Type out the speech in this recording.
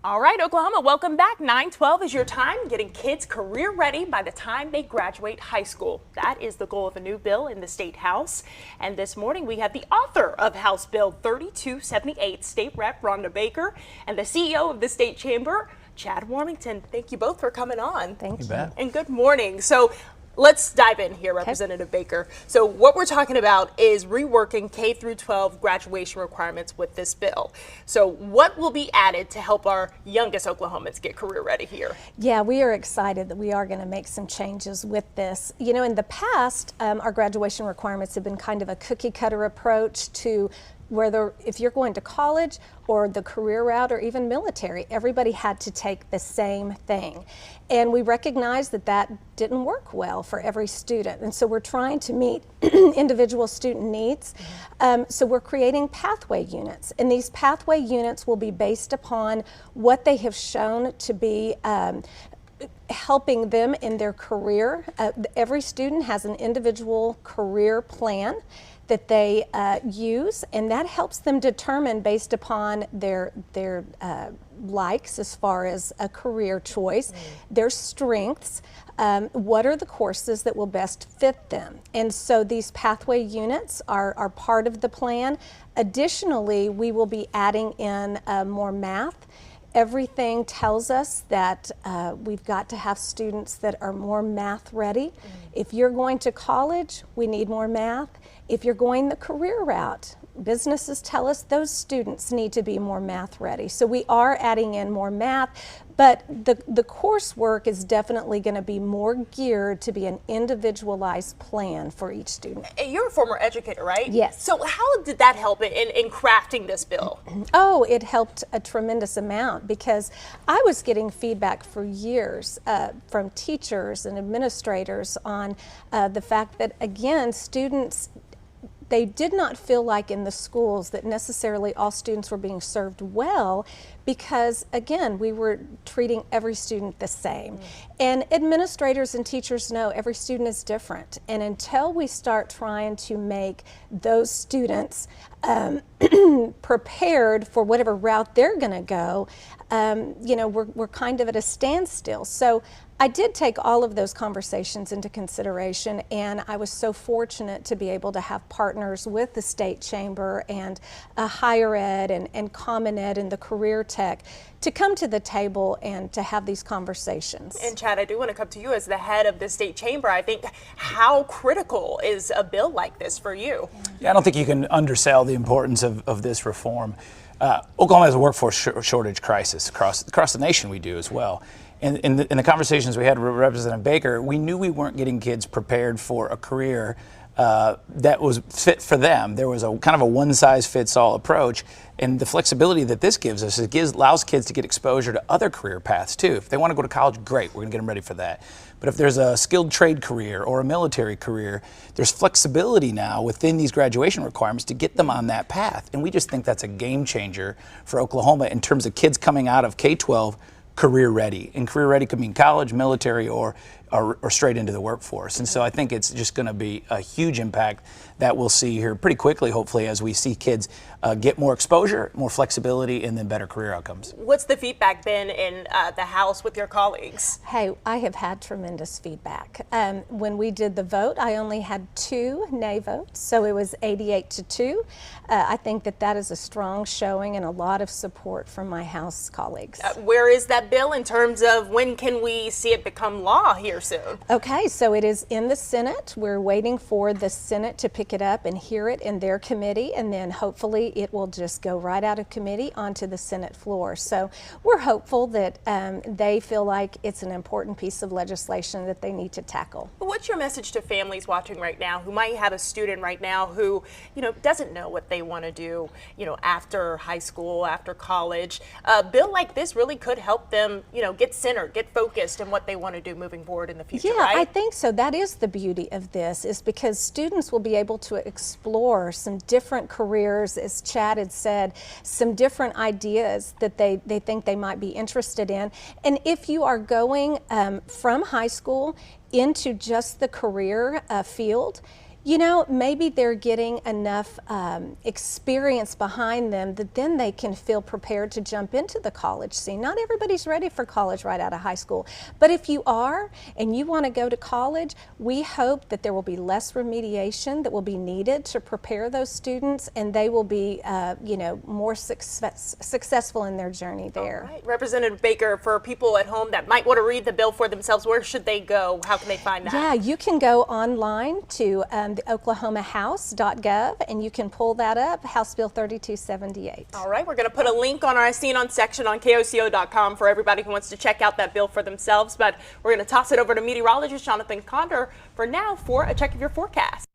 All right, Oklahoma, welcome back. 9/12 is your time, getting kids career ready by the time they graduate high school. That is the goal of a new bill in the State House. And this morning we have the author of House Bill 3278, State Rep Rhonda Baker, and the CEO of the State Chamber, Chad Warmington. Thank you both for coming on. Thank you. And good morning. So let's dive in here, Representative Baker. So what we're talking about is reworking K through 12 graduation requirements with this bill. So what will be added to help our youngest Oklahomans get career ready here? Yeah, we are excited that we are going to make some changes with this. You know, in the past, our graduation requirements have been kind of a cookie cutter approach to whether if you're going to college or the career route or even military, everybody had to take the same thing. And we recognize that that didn't work well for every student. And so we're trying to meet individual student needs. So we're creating pathway units. And these pathway units will be based upon what they have shown to be helping them in their career. Every student has an individual career plan that they use, and that helps them determine based upon their likes as far as a career choice, their strengths, what are the courses that will best fit them. And so these pathway units are part of the plan. Additionally, we will be adding in more math. Everything tells us that we've got to have students that are more math ready. If you're going to college, we need more math. If you're going the career route, businesses tell us those students need to be more math ready. So we are adding in more math, but the coursework is definitely going to be more geared to be an individualized plan for each student. You're a former educator, right? Yes. So how did that help in crafting this bill? Oh, it helped a tremendous amount because I was getting feedback for years from teachers and administrators on the fact that, again, students, they did not feel like in the schools that necessarily all students were being served well because, again, we were treating every student the same. And administrators and teachers know every student is different. And until we start trying to make those students prepared for whatever route they're going to go, you know, we're kind of at a standstill. So I did take all of those conversations into consideration, and I was so fortunate to be able to have partners with the State Chamber and Higher Ed and Common Ed and the Career Tech to come to the table and to have these conversations. And Chad, I do want to come to you as the head of the State Chamber. I think how critical is a bill like this for you? Yeah, I don't think you can undersell the importance of this reform. Oklahoma has a workforce shortage crisis across the nation. We do as well. And in the conversations we had with Representative Baker, we knew we weren't getting kids prepared for a career that was fit for them. There was a kind of a one-size-fits-all approach, and the flexibility that this gives us, allows kids to get exposure to other career paths too. If they want to go to college, great, we're going to get them ready for that. But if there's a skilled trade career or a military career, there's flexibility now within these graduation requirements to get them on that path. And we just think that's a game changer for Oklahoma in terms of kids coming out of K-12 career ready. And career ready could mean college, military, or straight into the workforce. And so I think it's just going to be a huge impact that we'll see here pretty quickly, hopefully, as we see kids get more exposure, more flexibility, and then better career outcomes. What's the feedback been in the House with your colleagues? Hey, I have had tremendous feedback. When we did the vote, I only had 2 nay votes, so it was 88-2. I think that is a strong showing and a lot of support from my House colleagues. Where is that bill in terms of when can we see it become law here soon? Okay, so it is in the Senate. We're waiting for the Senate to pick it up and hear it in their committee, and then hopefully it will just go right out of committee onto the Senate floor. So we're hopeful that they feel like it's an important piece of legislation that they need to tackle. What's your message to families watching right now who might have a student right now who, you know, doesn't know what they want to do, you know, after high school, after college? A bill like this really could help them, you know, get centered, get focused in what they want to do moving forward in the future, yeah, right? I think so. That is the beauty of this, is because students will be able to explore some different careers, as Chad had said, some different ideas that they think they might be interested in. And if you are going from high school into just the career field, You know, maybe they're getting enough experience behind them that then they can feel prepared to jump into the college scene. Not everybody's ready for college right out of high school, but if you are and you want to go to college, we hope that there will be less remediation that will be needed to prepare those students, and they will be, you know, more successful in their journey there. All right. Representative Baker, for people at home that might want to read the bill for themselves, where should they go? How can they find that? Yeah, you can go online to the oklahomahouse.gov, and you can pull that up, House Bill 3278. All right, we're going to put a link on our Scene On section on KOCO.com for everybody who wants to check out that bill for themselves, but we're going to toss it over to meteorologist Jonathan Condor for now for a check of your forecast.